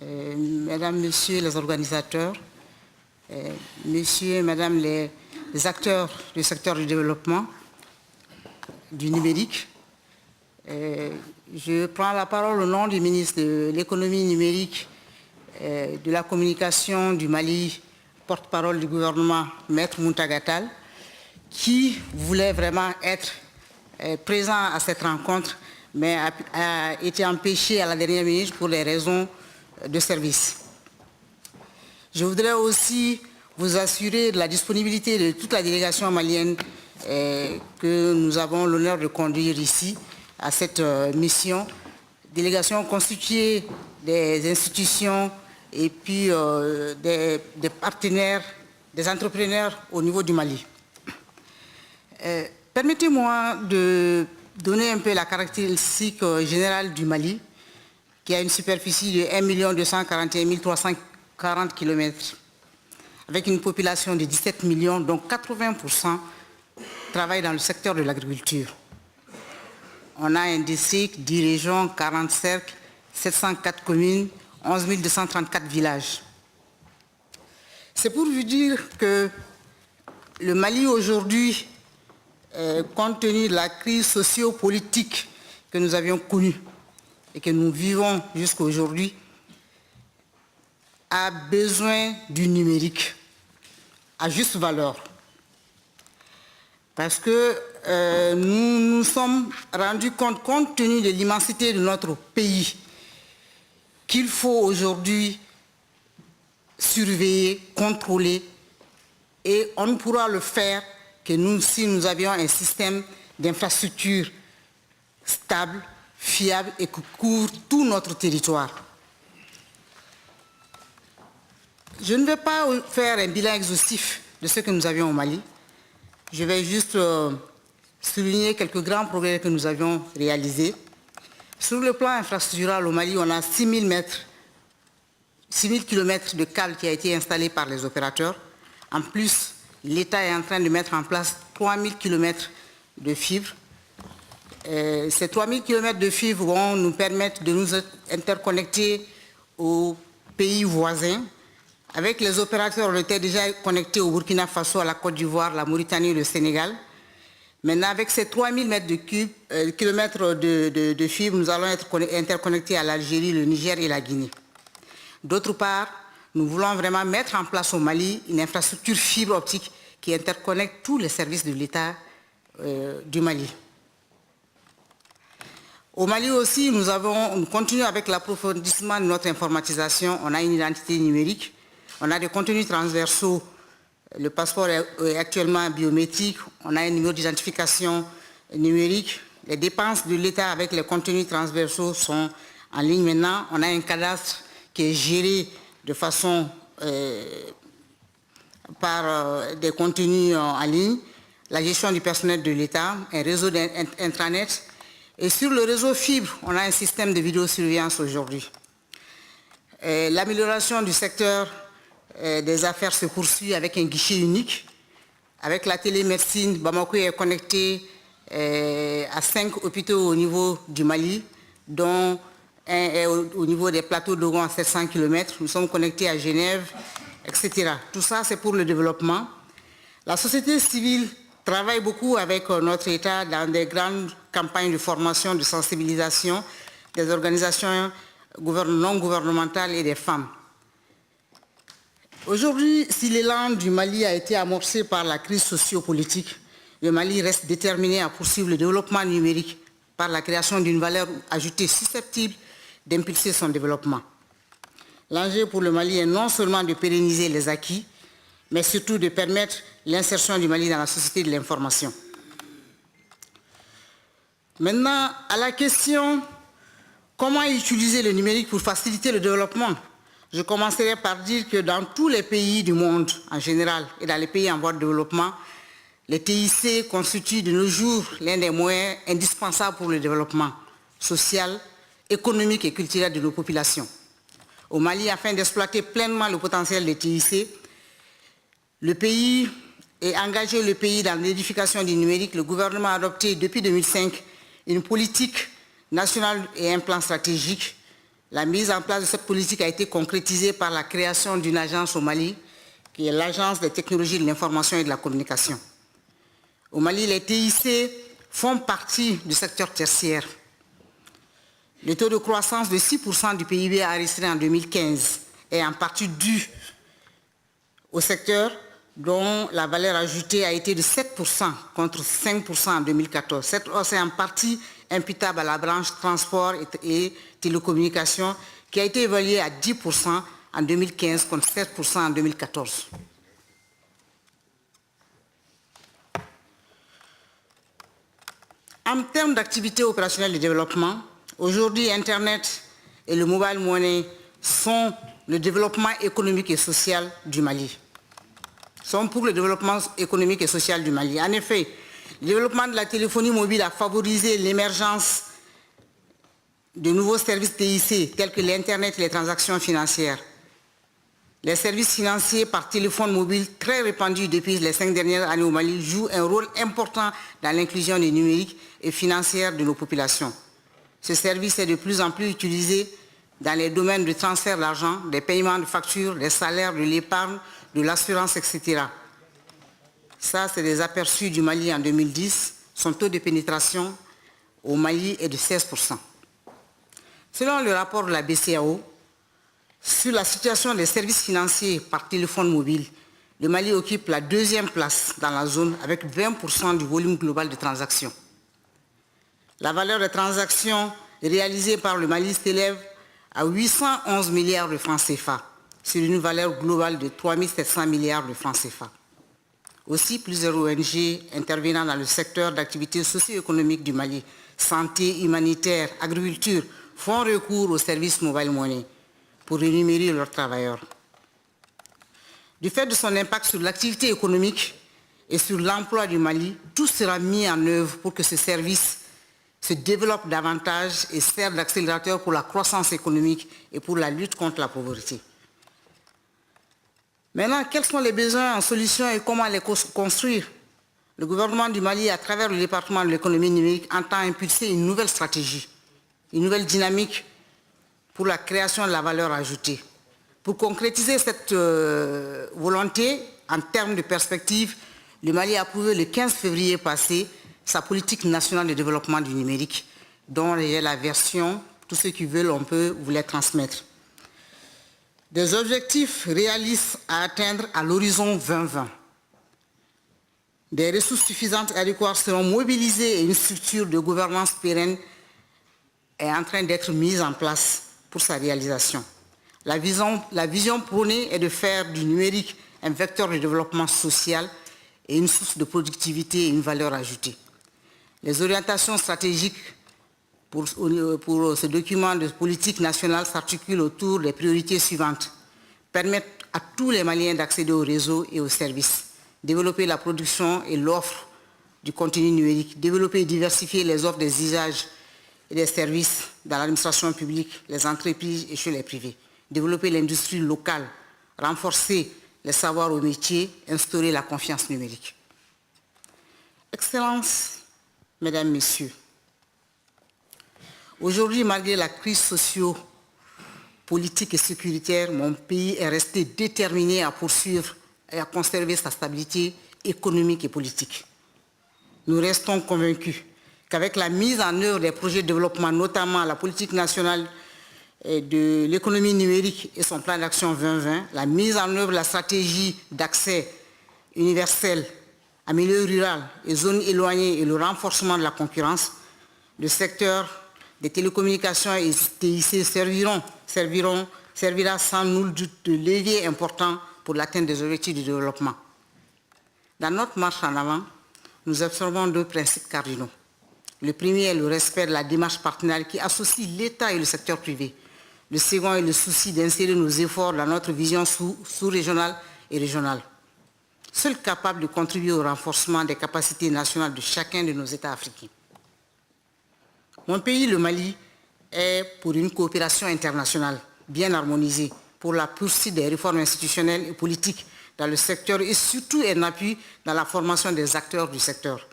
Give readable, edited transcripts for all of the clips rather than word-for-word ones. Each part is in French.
Mesdames, Messieurs les organisateurs, Messieurs et Madame les acteurs du secteur du développement, du numérique, je prends la parole au nom du ministre de l'économie numérique, de la communication du Mali, porte-parole du gouvernement, Maître Mountaga Tall, qui voulait vraiment être présent à cette rencontre, mais a été empêché à la dernière minute pour des raisons de service. Je voudrais aussi vous assurer de la disponibilité de toute la délégation malienne que nous avons l'honneur de conduire ici à cette mission. Délégation constituée des institutions et puis des partenaires, des entrepreneurs au niveau du Mali. Permettez-moi de donner un peu la caractéristique générale du Mali, qui a une superficie de 1 241 340 km, avec une population de 17 millions, dont 80% travaillent dans le secteur de l'agriculture. On a un district, 10 régions, 40 cercles, 704 communes, 11 234 villages. C'est pour vous dire que le Mali aujourd'hui, compte tenu de la crise socio-politique que nous avions connue et que nous vivons jusqu'à aujourd'hui, a besoin du numérique à juste valeur. Parce que nous nous sommes rendus compte tenu de l'immensité de notre pays, qu'il faut aujourd'hui surveiller, contrôler, et on ne pourra le faire que si nous avions un système d'infrastructure stable, fiable et qui couvre tout notre territoire. Je ne vais pas faire un bilan exhaustif de ce que nous avions au Mali. Je vais juste souligner quelques grands progrès que nous avions réalisés. Sur le plan infrastructural, au Mali, on a 6 000 km de câbles qui a été installé par les opérateurs. En plus, l'État est en train de mettre en place 3 000 km de fibres. Ces 3 000 km de fibres vont nous permettre de nous interconnecter aux pays voisins. Avec les opérateurs, on était déjà connectés au Burkina Faso, à la Côte d'Ivoire, la Mauritanie et le Sénégal. Maintenant, avec ces 3 000 km de fibres, nous allons être interconnectés à l'Algérie, le Niger et la Guinée. D'autre part, nous voulons vraiment mettre en place au Mali une infrastructure fibre optique qui interconnecte tous les services de l'État du Mali. Au Mali aussi, nous continuons avec l'approfondissement de notre informatisation. On a une identité numérique, on a des contenus transversaux. Le passeport est actuellement biométrique, on a un numéro d'identification numérique. Les dépenses de l'État avec les contenus transversaux sont en ligne maintenant. On a un cadastre qui est géré de façon par des contenus en ligne, la gestion du personnel de l'État, un réseau intranet. Et sur le réseau fibre, on a un système de vidéosurveillance aujourd'hui. L'amélioration du secteur des affaires se poursuit avec un guichet unique. Avec la télémédecine, Bamako est connecté à 5 hôpitaux au niveau du Mali, dont un est au niveau des plateaux d'Ogon à 700 km. Nous sommes connectés à Genève, etc. Tout ça, c'est pour le développement. La société civile travaille beaucoup avec notre État dans des grandes campagnes de formation, de sensibilisation des organisations non gouvernementales et des femmes. Aujourd'hui, si l'élan du Mali a été amorcé par la crise socio-politique, le Mali reste déterminé à poursuivre le développement numérique par la création d'une valeur ajoutée susceptible d'impulser son développement. L'enjeu pour le Mali est non seulement de pérenniser les acquis, mais surtout de permettre l'insertion du Mali dans la société de l'information. Maintenant, à la question comment utiliser le numérique pour faciliter le développement, je commencerai par dire que dans tous les pays du monde en général et dans les pays en voie de développement, les TIC constituent de nos jours l'un des moyens indispensables pour le développement social, économique et culturel de nos populations. Au Mali, afin d'exploiter pleinement le potentiel des TIC, le pays et engager le pays dans l'édification du numérique, le gouvernement a adopté depuis 2005 une politique nationale et un plan stratégique La mise en place de cette politique a été concrétisée par la création d'une agence au Mali, qui est l'Agence des technologies de l'information et de la communication. Au Mali, les TIC font partie du secteur tertiaire. Le taux de croissance de 6% du PIB enregistré en 2015 est en partie dû au secteur dont la valeur ajoutée a été de 7% contre 5% en 2014. Cette hausse est en partie imputable à la branche transport et télécommunications qui a été évaluée à 10% en 2015 contre 7% en 2014. En termes d'activité opérationnelle de développement, aujourd'hui, Internet et le mobile money sont le développement économique et social du Mali. Sont pour le développement économique et social du Mali. En effet, le développement de la téléphonie mobile a favorisé l'émergence de nouveaux services TIC tels que l'Internet et les transactions financières. Les services financiers par téléphone mobile très répandus depuis les 5 dernières années au Mali jouent un rôle important dans l'inclusion numérique et financière de nos populations. Ce service est de plus en plus utilisé dans les domaines du transfert d'argent, des paiements de factures, des salaires, de l'épargne, de l'assurance, etc. Ça, c'est des aperçus du Mali en 2010. Son taux de pénétration au Mali est de 16%. Selon le rapport de la BCEAO, sur la situation des services financiers par téléphone mobile, le Mali occupe la 2e place dans la zone avec 20% du volume global de transactions. La valeur des transactions réalisées par le Mali s'élève à 811 milliards de francs CFA, sur une valeur globale de 3 700 milliards de francs CFA. Aussi, plusieurs ONG intervenant dans le secteur d'activité socio-économique du Mali, santé, humanitaire, agriculture, font recours aux services mobile money pour rémunérer leurs travailleurs. Du fait de son impact sur l'activité économique et sur l'emploi du Mali, tout sera mis en œuvre pour que ce service se développe davantage et serve d'accélérateur pour la croissance économique et pour la lutte contre la pauvreté. Maintenant, quels sont les besoins en solutions et comment les construire? Le gouvernement du Mali, à travers le département de l'économie numérique, entend impulser une nouvelle stratégie, une nouvelle dynamique pour la création de la valeur ajoutée. Pour concrétiser cette volonté, en termes de perspective, le Mali a approuvé le 15 février passé sa politique nationale de développement du numérique, dont il y a la version, tous ceux qui veulent, on peut vous les transmettre. Des objectifs réalistes à atteindre à l'horizon 2020. Des ressources suffisantes et adéquates seront mobilisées et une structure de gouvernance pérenne est en train d'être mise en place pour sa réalisation. La vision prônée est de faire du numérique un vecteur de développement social et une source de productivité et une valeur ajoutée. Les orientations stratégiques pour ce document de politique nationale s'articulent autour des priorités suivantes. Permettre à tous les Maliens d'accéder au réseau et aux services. Développer la production et l'offre du contenu numérique. Développer et diversifier les offres des usages et des services dans l'administration publique, les entreprises et chez les privés. Développer l'industrie locale. Renforcer les savoirs au métier. Instaurer la confiance numérique. Excellences, Mesdames, Messieurs, aujourd'hui, malgré la crise socio-politique et sécuritaire, mon pays est resté déterminé à poursuivre et à conserver sa stabilité économique et politique. Nous restons convaincus qu'avec la mise en œuvre des projets de développement, notamment la politique nationale de l'économie numérique et son plan d'action 2020, la mise en œuvre de la stratégie d'accès universel en milieu rural et zones éloignées et le renforcement de la concurrence, le secteur des télécommunications et TIC servira sans nul doute de levier important pour l'atteinte des objectifs du développement. Dans notre marche en avant, nous observons 2 principes cardinaux. Le premier est le respect de la démarche partenariale qui associe l'État et le secteur privé. Le second est le souci d'insérer nos efforts dans notre vision sous-régionale et régionale, seul capable de contribuer au renforcement des capacités nationales de chacun de nos États africains. Mon pays, le Mali, est pour une coopération internationale bien harmonisée pour la poursuite des réformes institutionnelles et politiques dans le secteur et surtout un appui dans la formation des acteurs du secteur.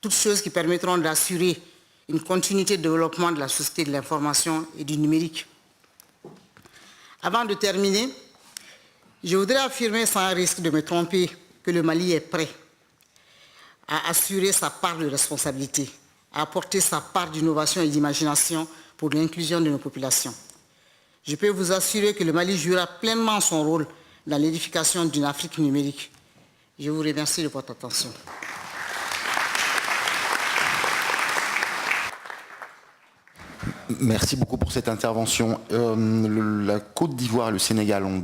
Toutes choses qui permettront d'assurer une continuité de développement de la société de l'information et du numérique Avant de terminer, je voudrais affirmer sans risque de me tromper que le Mali est prêt à assurer sa part de responsabilité, à apporter sa part d'innovation et d'imagination pour l'inclusion de nos populations. Je peux vous assurer que le Mali jouera pleinement son rôle dans l'édification d'une Afrique numérique. Je vous remercie de votre attention. Merci beaucoup pour cette intervention. La Côte d'Ivoire et le Sénégal ont